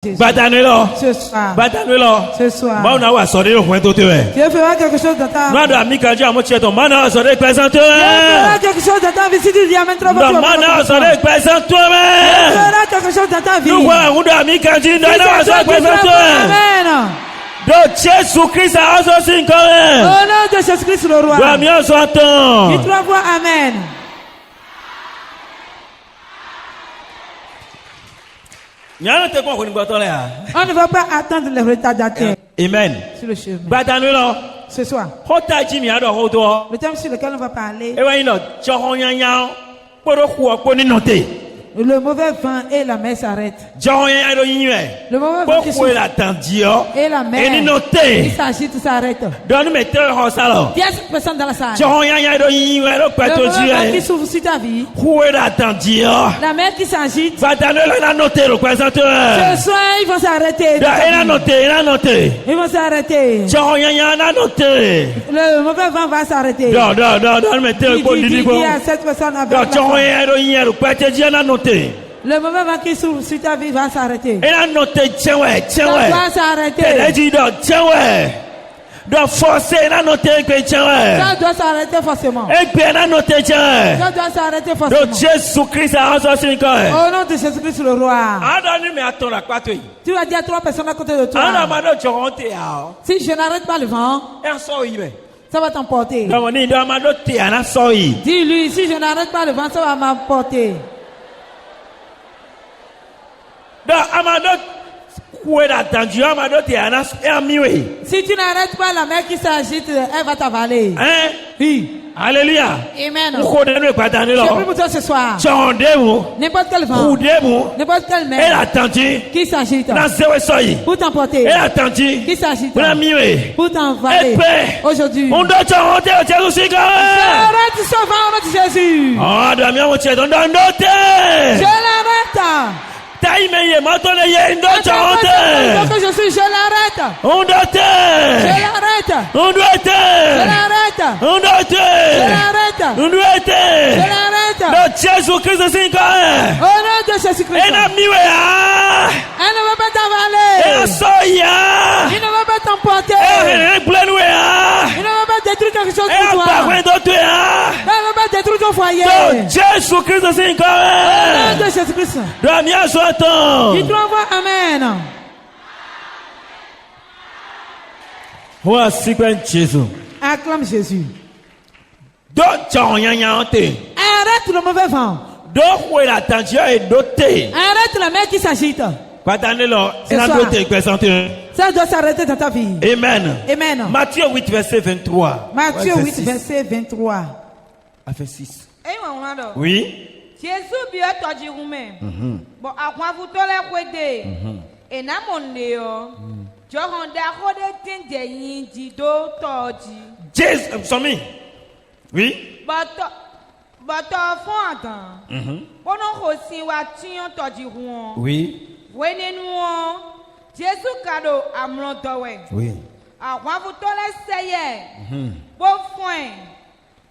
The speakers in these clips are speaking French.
Ce soir. Ce soir. Dieu fera quelque chose dans ta vie. Dieu fera quelque chose dans ta vie si tu dis amen trop fort. Dieu fera quelque chose dans ta vie. Amen. Donc Jésus-Christ a aussi une Au nom de Jésus-Christ le roi. Dis trois fois amen. On ne va pas attendre les retardataires. Amen. Sur le chemin. Ce soir. Le thème sur lequel on va parler. Le mauvais vent et la mer s'arrêtent. Le mauvais vent qui souffle et la mer qui s'agite s'arrête. Il y a cette personne dans la salle. Le mauvais vent qui souffle sur ta vie. La mer qui s'agite. Ce soir, ils vont s'arrêter. Ils vont s'arrêter. Le mauvais vent va s'arrêter. Il y a cette personne avec la le mauvais vent qui souffle sur ta vie va s'arrêter. Ça va s'arrêter. Ça doit s'arrêter forcément. Ça doit s'arrêter forcément. Au nom de Jésus-Christ le roi. Tu vas dire à 3 personnes à côté de toi. Si je n'arrête pas le vent, ça va t'emporter. Dis-lui, si je n'arrête pas le vent, ça va m'emporter. Si tu n'arrêtes pas la mer qui s'agite, elle va t'avaler. Oui. Alléluia. Amen. Je prie pour toi ce soir. N'importe quel vent, n'importe quelle mer qui s'agite pour t'emporter, qui s'agite pour t'envaler. Aujourd'hui, j'arrête ce vent au nom de Jésus. Je l'arrête. Je l'arrête. Jésus-Christ, au nom de Jésus-Christ. Elle ne va pas t'avaler. Il ne va pas t'emporter. Il ne va pas détruire quelque chose pour toi. Il ne va pas détruire ton foyer. Jésus-Christ, au nom de Jésus-Christ. Dis trois fois amen. Jésus. Acclame Jésus. Arrête le mauvais vent. Arrête la mer qui s'agite. Ça doit s'arrêter dans ta vie. Amen. Amen. Matthieu 8, verset 23. Matthieu 8, verset 23. Verset 6. Oui. Jésus bien tọ́jú rume. Bon àwọn avutọ́lẹ̀ kwede. Enamoneo. Jọ̀hóndé akọ́dé tẹ̀jẹ̀ yín jìdó tọ́jú. Jésus, Somi. Oui. Bọ̀tọ̀ fún àgàn. Bọ́nà kò sí wa tíyàn tọ́jú wọn. Oui. Wé nínú wọn. Jésù kàdó àmúlọ̀dọ̀wẹ̀. Oui. Àwọn avutọ́lẹ̀ sẹ́yẹ̀. Bó fún ẹ̀.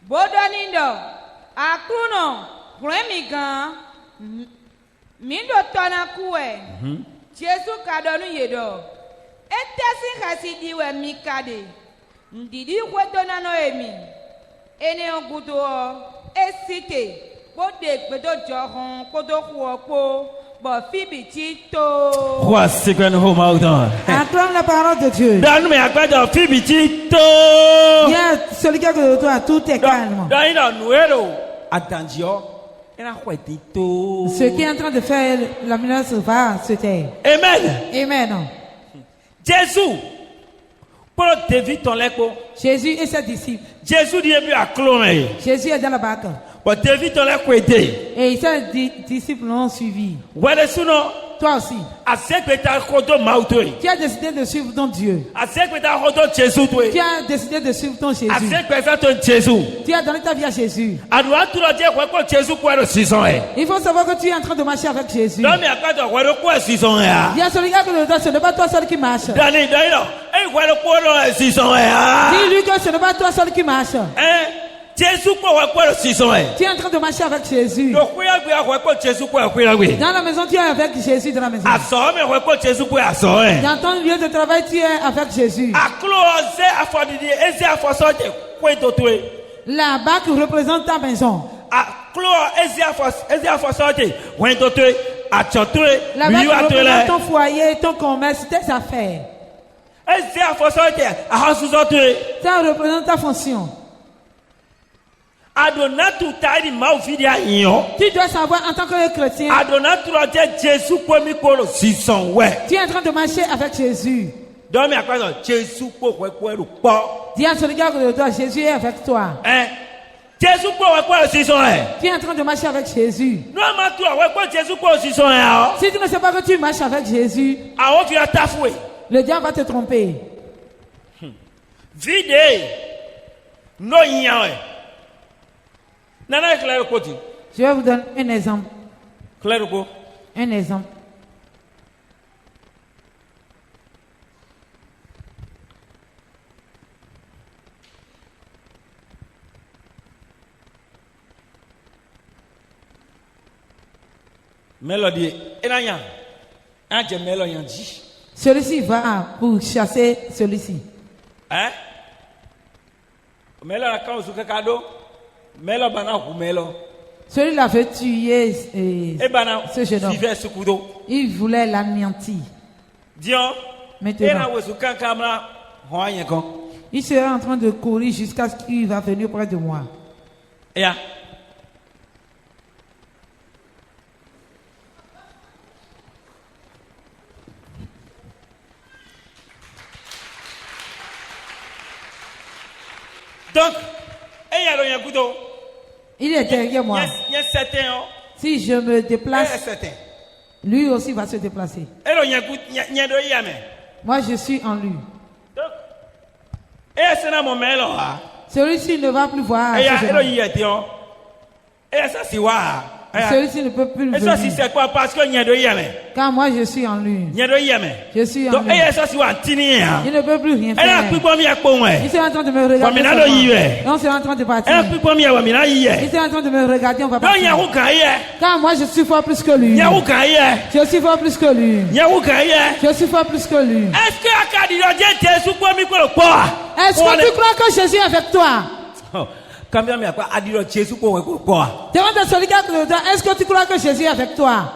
Bó dọ́nídọ̀. Àkúnà. Remi gan, mindo tona kuwe. Jésus kadonu yedo. Etesi hasidi we mikade. Ndidi kwetona no emi. Ene ongudo esite. Bode gbedo johon kodo kuopo. Bo fibi chito. Roi second home out on. Acclame la parole de Dieu. Donne-moi à quoi de fibi chito. Il y a celui qui a de toi, tout est calme. Attention. Ce qui est en train de faire la menace va se taire. Amen. Amen. Jésus. Jésus et ses disciples. Jésus Jésus est dans la barque. Et ses disciples l'ont suivi. Toi aussi. Tu as décidé de suivre ton Dieu. Tu as décidé de suivre ton Jésus. Tu as donné ta vie à Jésus. Il faut savoir que tu es en train de marcher avec Jésus. Il y a celui qui a que ce n'est pas toi seul qui marche. Dis-lui que ce n'est pas toi seul qui marche. Tu es en train de marcher avec Jésus. Dans la maison, tu es avec Jésus dans la maison. Dans ton lieu de travail, tu es avec Jésus. La bague représente ta maison. La bague représente ton foyer, ton commerce, tes affaires. Ça représente ta fonction. Tu dois savoir en tant que chrétien. Tu es en train de marcher avec Jésus. Dis à celui qui est de toi, Jésus est avec toi. Tu es en train de marcher avec Jésus. Si tu ne sais pas que tu marches avec Jésus, le diable va te tromper. Je vais vous donner un exemple. Un exemple. Mélodie, celui-ci va pour chasser celui-ci. Hein? Celui-là veut tuer ce jeune homme. Il voulait l'anéantir. Maintenant, il sera en train de courir jusqu'à ce qu'il va venir près de moi. Donc, il est derrière moi. Si je me déplace, lui aussi va se déplacer. Moi, je suis en lui. Celui-ci ne va plus voir. Celui-ci ne peut plus le voir. Car moi je suis en lui. Je suis en lui. Il ne peut plus rien faire. Il est en train de me regarder. Non, c'est en train de partir. Il est en train de me regarder. On va partir. Car moi je suis fort plus que lui. Je suis fort plus que lui. Je suis fort plus que lui. Est-ce que tu crois que Jésus est avec toi? Demande à celui qui a de toi, est-ce que tu crois que Jésus est avec toi?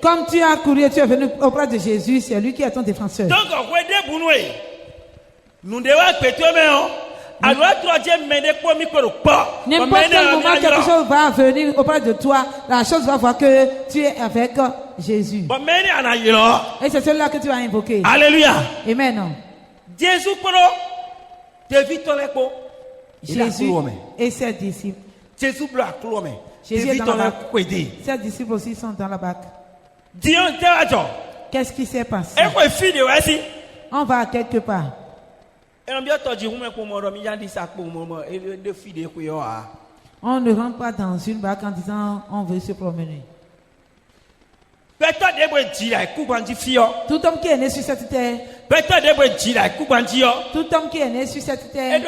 Comme tu as couru et tu es venu auprès de Jésus, c'est lui qui est ton défenseur. N'importe quel moment quelque chose va venir auprès de toi, la chose va voir que tu es avec Jésus. Et c'est celui-là que tu vas invoquer. Alléluia. Amen. Jésus et ses disciples. Jésus est dans la barque. Ses disciples aussi sont dans la barque. Qu'est-ce qui s'est passé? On va quelque part. On ne rentre pas dans une barque en disant on veut se promener. Tout homme qui est né sur cette terre. Tout homme qui est né sur cette terre.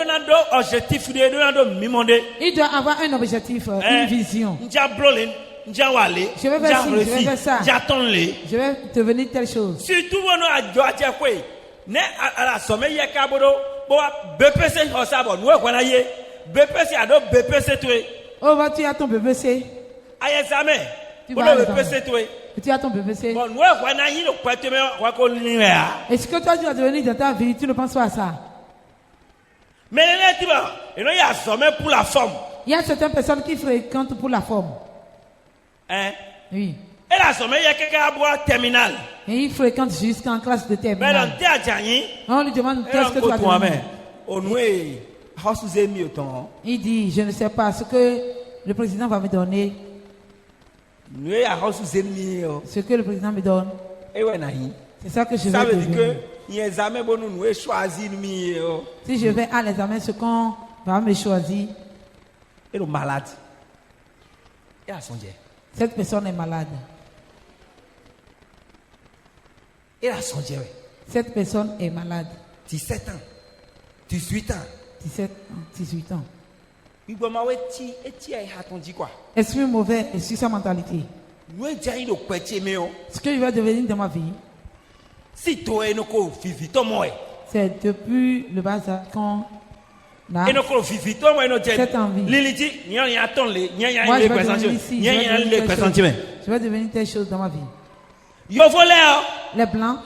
Il doit avoir un objectif, une vision. Je vais faire ci, je vais faire ça. Je vais devenir telle chose. Oh, bah, tu as ton BPC. Tu vas tu as ton BPC. Est-ce que toi tu vas devenir dans ta vie? Tu ne penses pas à ça? Mais il y a certaines personnes qui fréquentent pour la forme. Hein? Oui. Et terminal. Et il fréquente jusqu'en classe de terminale. On lui demande qu'est-ce que tu as devenir. Il dit, je ne sais pas ce que le président va me donner. Ce que le président me donne. C'est ça que je vais devenir. Si je vais à l'examen, ce qu'on va me choisir. Cette personne est malade. Cette personne est malade. 17 ans. 18 ans. 18 ans. Esprit mauvais et sur sa mentalité. Ce que je vais devenir dans ma vie, c'est depuis le bas quand cette envie. Moi, je vais devenir ici. Je vais devenir telle chose dans ma vie. Les blancs.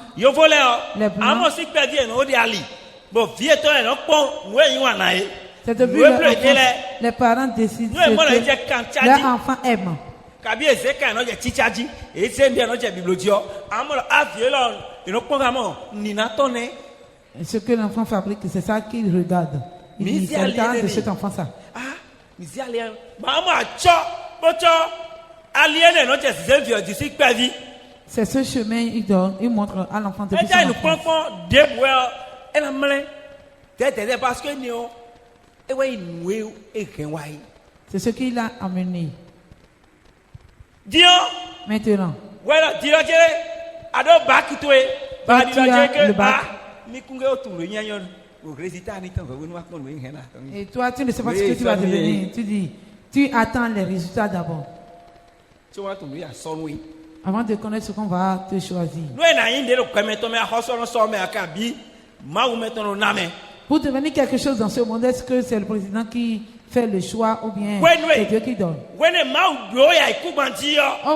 Les blancs. C'est depuis les parents décident que leur enfant aime. Ce que l'enfant fabrique, c'est ça qu'il regarde. Il regarde de cet enfant ça. C'est ce chemin il donne, il montre à l'enfant depuis son enfance. C'est ce qu'il a amené. Maintenant, tu as le bac. Et toi, tu ne sais pas ce que tu vas devenir. Tu dis, tu attends les résultats d'abord. Avant de connaître ce qu'on va te choisir. Pour devenir quelque chose dans ce monde, est-ce que c'est le président qui fait le choix ou bien c'est Dieu qui donne? Oh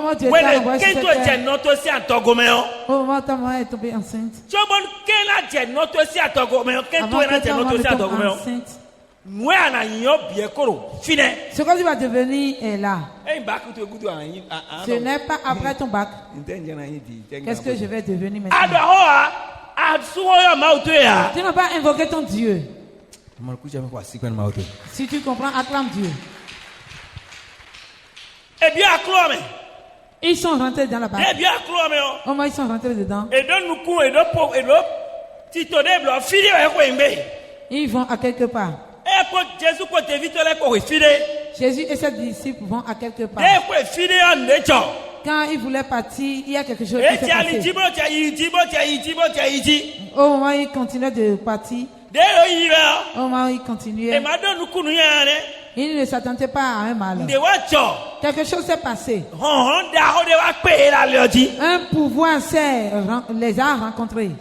mon Dieu, au moment où ta maman est tombée enceinte. Ce que tu vas devenir est là. Ce n'est pas après ton bac. Qu'est-ce que je vais devenir maintenant? Tu n'as pas invoqué ton Dieu. Si tu comprends, acclame Dieu. Ils sont rentrés dans la barque. Au moins, ils sont rentrés dedans. Ils vont à quelque part. Jésus et ses disciples vont à quelque part. Quand ils voulaient partir, il y a quelque chose qui s'est passé. Au moment où ils continuaient de partir, au moment où ils continuaient, ils ne s'attendaient pas à un mal. Quelque chose s'est passé. Un pouvoir les a rencontrés.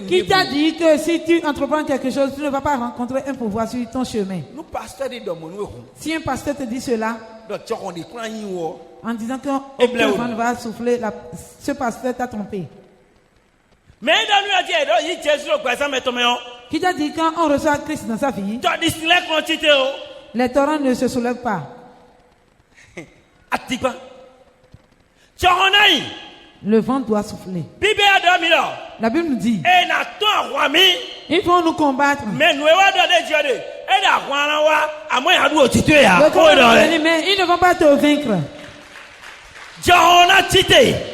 Qui t'a dit que si tu entreprends quelque chose, tu ne vas pas rencontrer un pouvoir sur ton chemin? Si un pasteur te dit cela, en disant que vent va souffler, ce pasteur t'a trompé. Qui t'a dit quand on reçoit Christ dans sa vie, les torrents ne se soulèvent pas? Le vent doit souffler. La Bible nous dit, ils vont nous combattre. Mais ils ne vont pas te vaincre.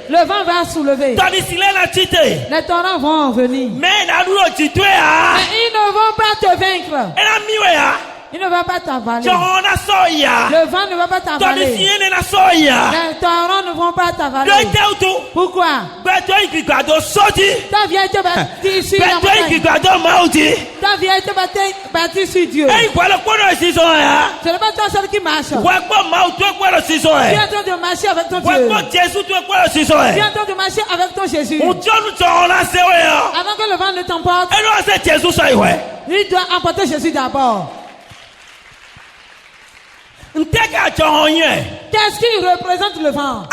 Le vent va soulever. Les torrents vont venir. Mais ils ne vont pas te vaincre. Il ne va pas t'avaler. Le vent ne va pas t'avaler. Les torrents ne vont pas t'avaler. Pourquoi? Ta vie a été bâtie sur la montagne. Ta vie a été bâtie sur Dieu. Ce n'est pas toi seul qui marche. Tu es en train de marcher avec ton Dieu. Tu es en train de marcher avec ton Jésus. Avant que le vent ne t'emporte, il doit emporter Jésus d'abord. Qu'est-ce qui représente le vent?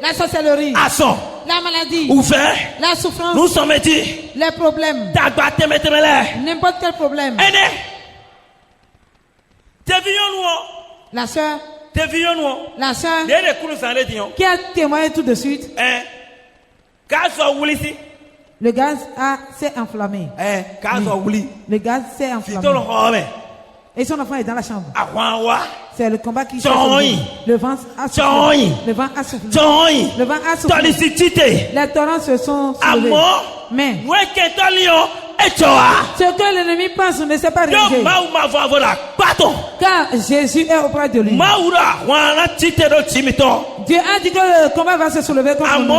La sorcellerie, la maladie, la souffrance, les problèmes, n'importe quel problème. La soeur qui a témoigné tout de suite, le gaz s'est enflammé. Le gaz s'est enflammé. Et son enfant est dans la chambre. C'est le combat qui se fait. Le vent a soufflé. Le vent a soufflé. Le vent a soufflé. Les torrents se sont soulevés. Mais ce que l'ennemi pense ne s'est pas réalisé. Car Jésus est auprès de lui. Dieu a dit que le combat va se soulever contre nous.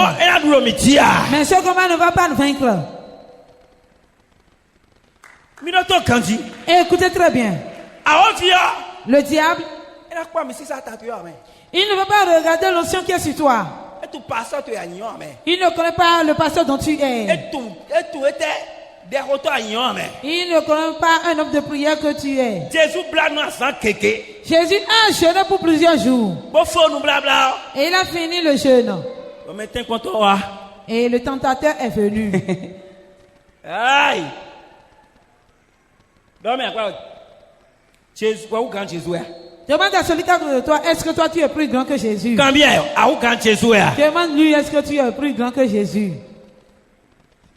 Mais ce combat ne va pas nous vaincre. Et écoutez très bien. Le diable, il ne veut pas regarder l'onction qui est sur toi. Il ne connaît pas le pasteur dont tu es. Il ne connaît pas un homme de prière que tu es. Jésus a jeûné pour plusieurs jours. Et il a fini le jeûne. Et le tentateur est venu. Demande à celui qui est de toi, est-ce que toi tu es plus grand que Jésus? Demande-lui, est-ce que tu es plus grand que Jésus?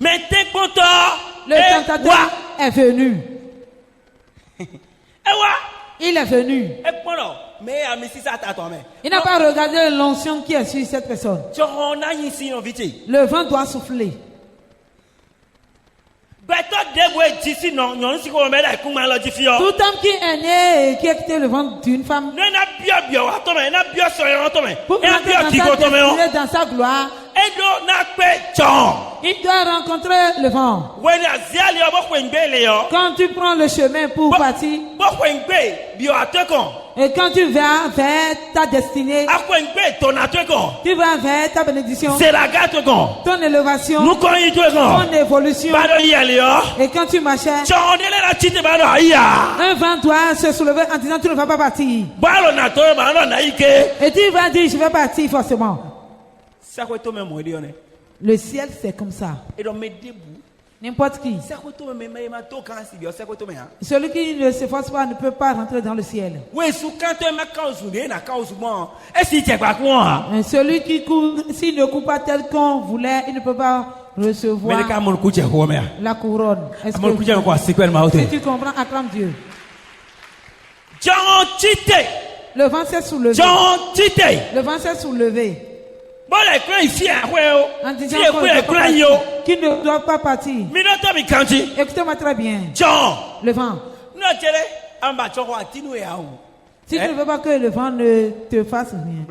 Le tentateur est venu. Il est venu. Il n'a pas regardé l'onction qui est sur cette personne. Le vent doit souffler. Tout homme qui est né et qui a quitté le ventre d'une femme pour entrer dans sa gloire, il doit rencontrer le vent. Quand tu prends le chemin pour partir, et quand tu vas vers ta destinée, tu vas vers ta bénédiction, ton élévation, ton évolution. Et quand tu marchais, un vent doit se soulever en disant tu ne vas pas partir. Et tu vas dire je vais partir forcément. Le ciel c'est comme ça. N'importe qui. Celui qui ne s'efforce pas ne peut pas rentrer dans le ciel. Celui qui court, s'il ne court pas tel qu'on voulait, il ne peut pas recevoir la couronne. Est-ce que si tu comprends, acclame Dieu. Le vent s'est soulevé. Le vent s'est soulevé. En disant qu'il ne doit pas partir. Écoutez-moi très bien. Le vent. Si tu ne veux pas que le vent ne te fasse rien,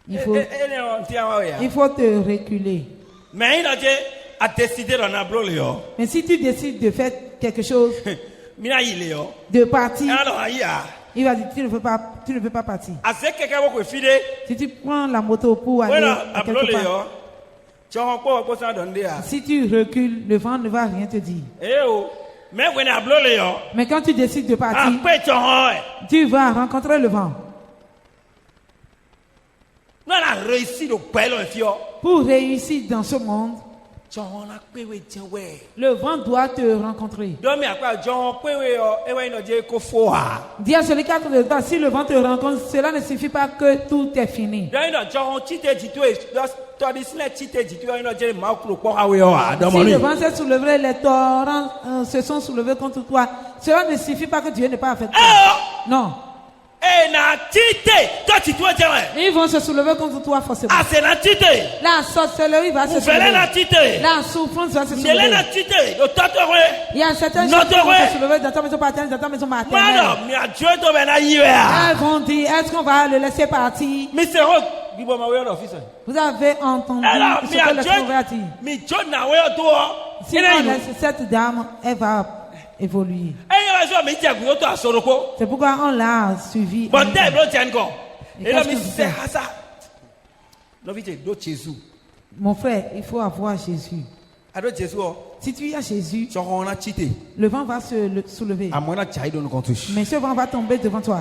il faut te reculer. Mais si tu décides de faire quelque chose, de partir, il va dire tu ne veux pas partir. Si tu prends la moto pour aller à quelque part, si tu recules, le vent ne va rien te dire. Mais quand tu décides de partir, tu vas rencontrer le vent. Pour réussir dans ce monde, le vent doit te rencontrer. Dis à celui qui a de toi, si le vent te rencontre, cela ne suffit pas que tout est fini. Si le vent s'est soulevé, les torrents se sont soulevés contre toi, cela ne suffit pas que Dieu n'est pas affecté. Non. Ils vont se soulever contre toi forcément. La sorcellerie va se soulever. La souffrance va se soulever. Il y a certaines choses qui vont se soulever dans ta maison paternelle, dans ta maison maternelle. Elles vont dire, est-ce qu'on va le laisser partir? Vous avez entendu ce que le prophète a dit. Si on laisse cette dame, elle va évoluer. C'est pourquoi on l'a suivi. Mon frère, il faut avoir Jésus. Si tu as Jésus, le vent va se soulever. Mais ce vent va tomber devant toi.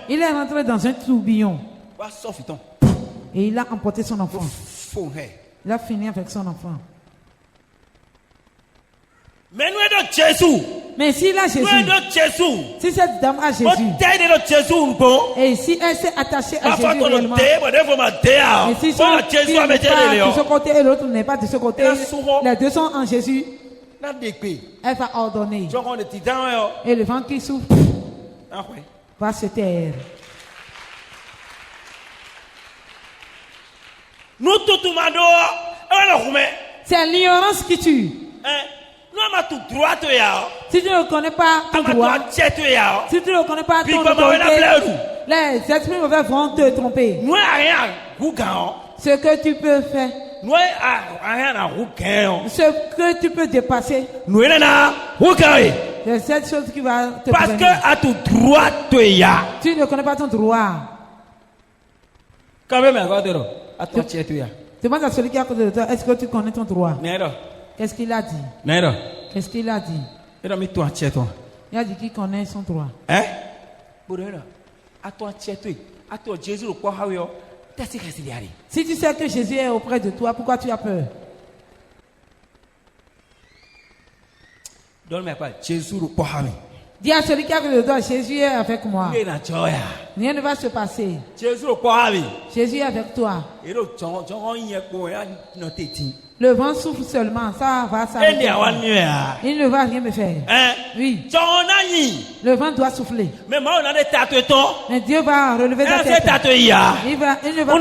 Il est rentré dans un tourbillon. Et il a emporté son enfant. Il a fini avec son enfant. Mais s'il a Jésus, si cette dame a Jésus, et si elle s'est attachée à Jésus réellement, et si son Jésus n'est pas de ce côté et l'autre n'est pas de ce côté, les deux sont en Jésus, elle va ordonner. Et le vent qui souffle va se taire. C'est l'ignorance qui tue. Si tu ne connais pas ton droit, si tu ne connais pas ton autorité, les esprits mauvais vont te tromper. Ce que tu peux faire, ce que tu peux dépasser, c'est cette chose qui va te parce que à ton droit, tu ne connais pas ton droit. Quand même, demande à celui qui est à côté de toi, est-ce que tu connais ton droit? Qu'est-ce qu'il a dit? Qu'est-ce qu'il a dit? Il a dit qu'il connaît son droit. Si tu sais que Jésus est auprès de toi, pourquoi tu as peur? Dis à celui qui est à côté de toi, Jésus est avec moi. Rien ne va se passer. Jésus est avec toi. Le vent souffle seulement, ça va s'arrêter. Il ne va rien me faire. Oui. Le vent doit souffler. Mais Dieu va relever ta tête. Il ne va le vent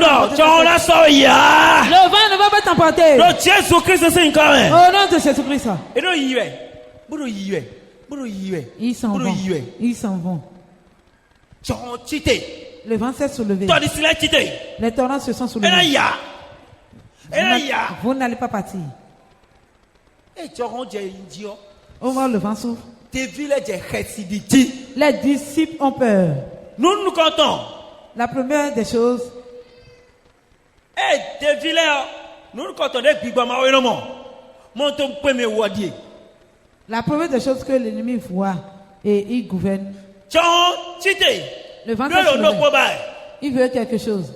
ne va pas t'emporter. Au nom de Jésus-Christ. Ils s'en vont. Ils s'en vont. Le vent s'est soulevé. Les torrents se sont soulevés. Vous n'allez pas partir. Au moment où le vent souffle, les disciples ont peur. Nous comptons. La première des choses, la première des choses que l'ennemi voit et il gouverne. Le vent s'est soulevé. Il veut quelque chose.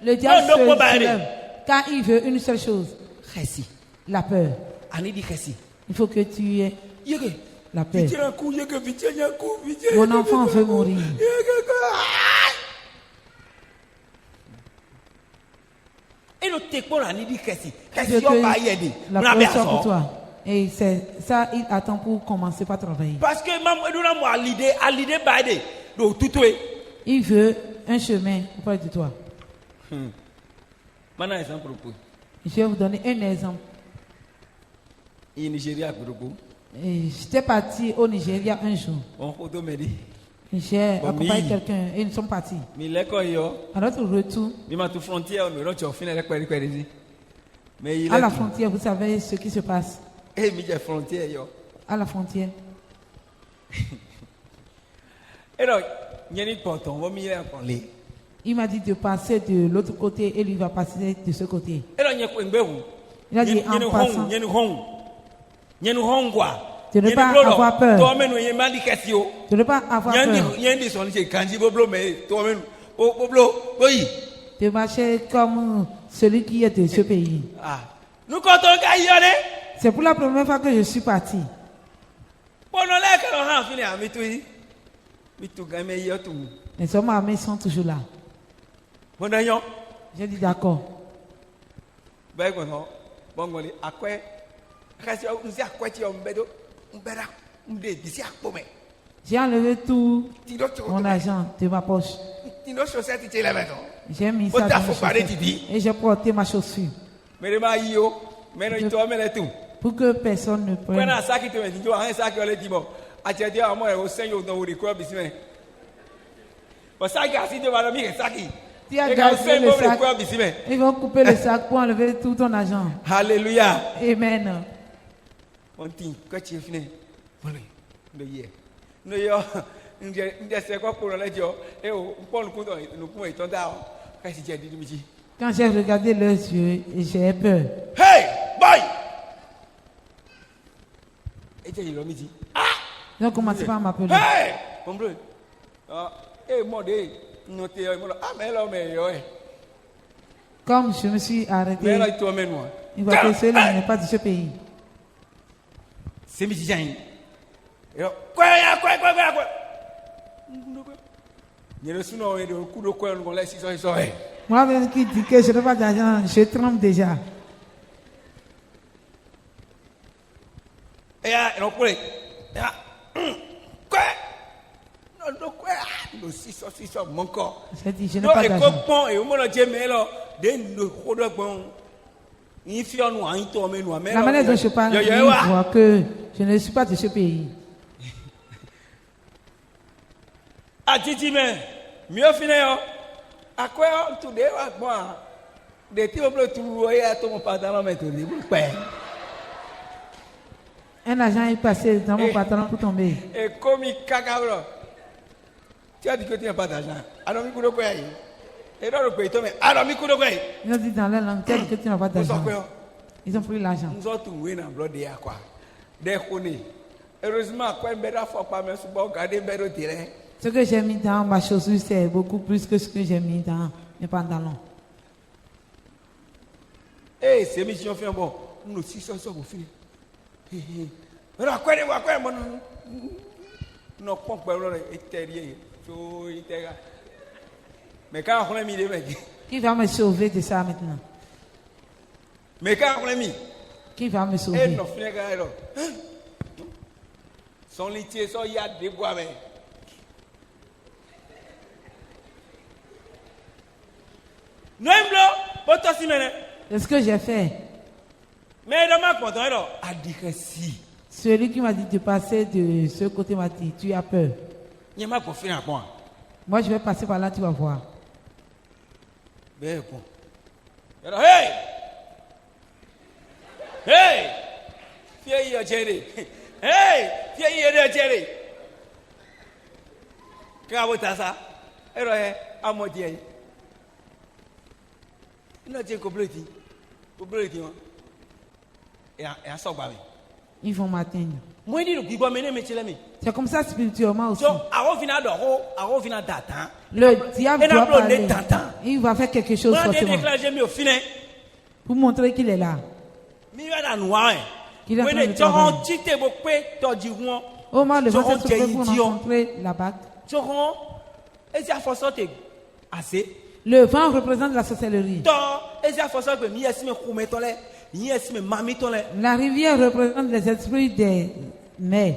Le diable se soulève car il veut une seule chose. La peur. Il faut que tu aies la peur. Mon enfant veut mourir. La peur sort pour toi. Et c'est ça, il attend pour commencer par travailler. Parce que il veut un chemin auprès de toi. Je vais vous donner un exemple. J'étais parti au Nigeria un jour. J'ai accompagné quelqu'un et nous sommes partis. À notre retour, à la frontière, vous savez ce qui se passe. À la frontière. Il m'a dit de passer de l'autre côté et lui va passer de ce côté. Il a dit en passant. Tu ne pas avoir peur. Tu ne pas avoir peur. Tu marches comme celui qui est de ce pays. C'est pour la première fois que je suis parti. Les hommes armés sont toujours là. J'ai dit d'accord. J'ai enlevé tout mon argent de ma poche. J'ai mis ça dans ma chaussure et j'ai porté ma chaussure. Pour que personne ne prenne. Tu as gardé le sac. Ils vont couper le sac pour enlever tout ton argent. Alléluia. Amen. Quand j'ai regardé leurs yeux, j'ai peur. Hey, boy! Ils ont commencé par m'appeler. Hey! Comme je me suis arrêté, il va que cela n'est pas de ce pays. Moi, qui dit que je n'ai pas d'argent, je tremble déjà. J'ai dit, je n'ai pas d'argent. La manière dont je parle, il voit que je ne suis pas de ce pays. Mieux fini, à quoi tu dis, moi, des types de tout, et ton pantalon, mais tu dis, un agent est passé dans mon pantalon pour tomber. Et comme il cacabro, tu as dit que tu n'as pas d'argent. Alors, il coûte quoi? Et là, le pays tombe. Alors, il coûte quoi? Ils ont dit dans la langue, tu as dit que tu n'as pas d'argent. Ils ont pris l'argent. Nous avons trouvé dans le bloc de quoi? Des connus. Heureusement, quand il faut pas me garder le terrain. Ce que j'ai mis dans ma chaussure, c'est beaucoup plus que ce que j'ai mis dans mes pantalons. Eh, c'est mission fait bon. Nous aussi, ça pour finir. Alors, quoi, non, pas mais quand on a mis des mecs. Qui va me sauver de ça maintenant? Mais quand on a mis. Qui va me sauver? Eh, non, son litier, son yad de bois, mais. Non, c'est ce que j'ai fait. Mais dans ma content, alors, a dit que si. Celui qui m'a dit de passer de ce côté m'a dit, tu as peur. Il m'a pas fait un point. Moi, je vais passer par là, tu vas voir. Ben bon. Alors, hey! Hey! Fille, Jerry. Hey! Fille, Jerry. Qu'est-ce que ça? Alors, à moi, Dieu. Il a dit complété. Complété, hein? Et à ça, bah oui. Ils vont m'atteindre. Moi, je dis, c'est comme ça spirituellement aussi. Le diable doit parler. Il va faire quelque chose forcément. Pour montrer qu'il est là. Qu'il est en train de travailler. Au moins, le vent s'est trouvé pour rencontrer la bague. Le vent représente la sorcellerie. La rivière représente les esprits des mers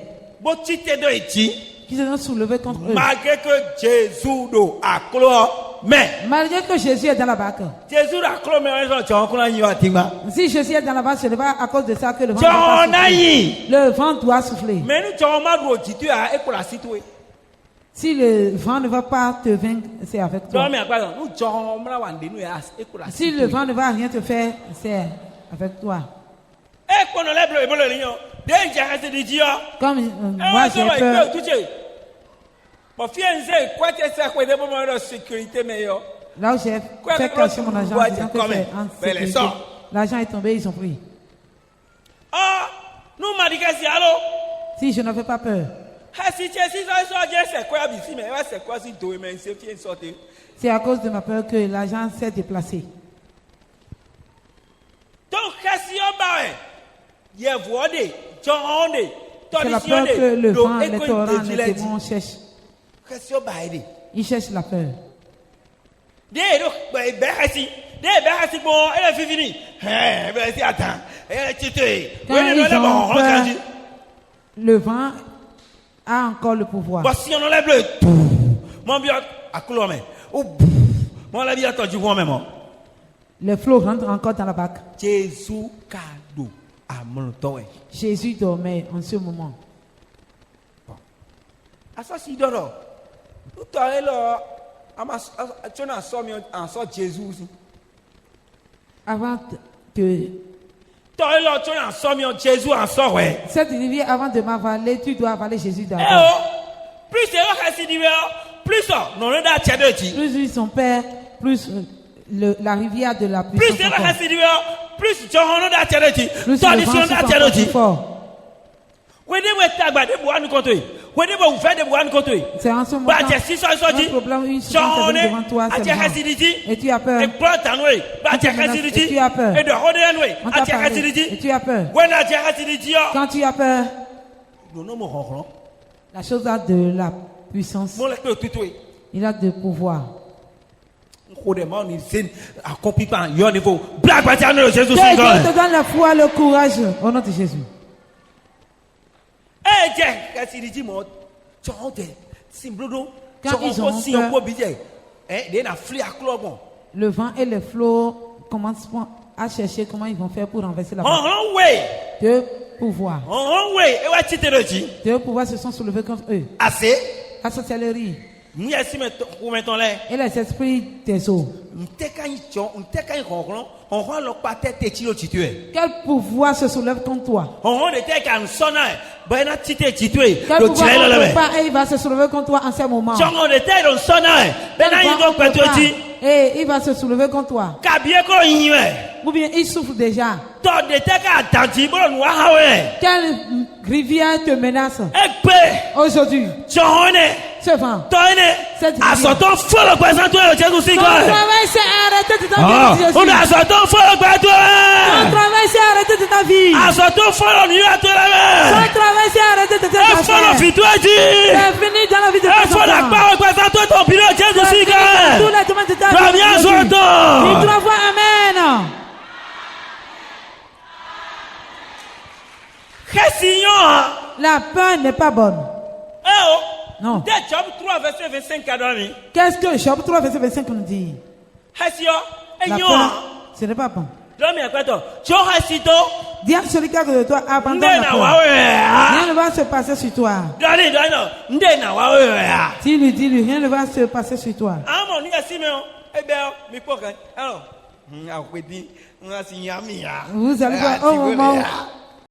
qui se sont soulevés contre eux. Malgré que Jésus a clos, mais malgré que Jésus est dans la barque. Jésus a clos, mais si Jésus est dans la barque, ce n'est pas à cause de ça que le vent doit souffler. Le vent doit souffler. Si le vent ne va pas te vaincre, c'est avec toi. Si le vent ne va rien te faire, c'est avec toi. Comme moi j'ai peur. Là où j'ai fait cacher mon argent, disant que c'est en sécurité. L'argent est tombé, ils ont pris. Si je n'avais pas peur. C'est à cause de ma peur que l'argent s'est déplacé. C'est la peur que le vent, les torrents, les démons cherchent. Ils cherchent la peur. Quand ils ont peur, le vent a encore le pouvoir. Si on enlève le les flots rentrent encore dans la barque. Jésus cadeau à mon temps. Jésus dormait en ce moment. Assassin d'or. Tout à l'heure, tu as Jésus aussi. Avant que Jésus en sort, ouais. Cette rivière, avant de m'avaler, tu dois avaler Jésus d'abord. Plus lui son père, plus la rivière de la puissance. Plus le c'est en ce moment un problème, une situation devant toi, et tu as peur. Et tu as peur. On t'a parlé, et tu as peur. Quand tu as peur, la chose a de la puissance. Il a de pouvoir. Dieu te donne la foi, le courage au nom de Jésus. Quand ils ont peur, le vent et les flots commencent à chercher comment ils vont faire pour renverser la barque. Deux pouvoirs. Deux pouvoirs se sont soulevés contre eux. La sorcellerie. Et les esprits des eaux. Quel pouvoir se soulève contre toi? Quel pouvoir il va se soulever contre toi en ce moment? Et il va se soulever contre toi. Ou bien il souffre déjà. Quelle rivière te menace aujourd'hui? Ce vent. Cette rivière. Ton travail s'est arrêté de ta vie. Ton travail s'est arrêté de ta vie. Ton travail s'est arrêté de ta vie. C'est fini dans la vie de ta vie. Tous les demandes de ta vie. Il doit voir amen. La peur n'est pas bonne. Non. Qu'est-ce que Job 3, verset 25 nous dit? La peur, ce n'est pas bon. Dis à celui qui est à côté de toi, abandonne la peur. Rien ne va se passer sur toi. Dis-lui, rien ne va se passer sur toi. Vous allez voir au moment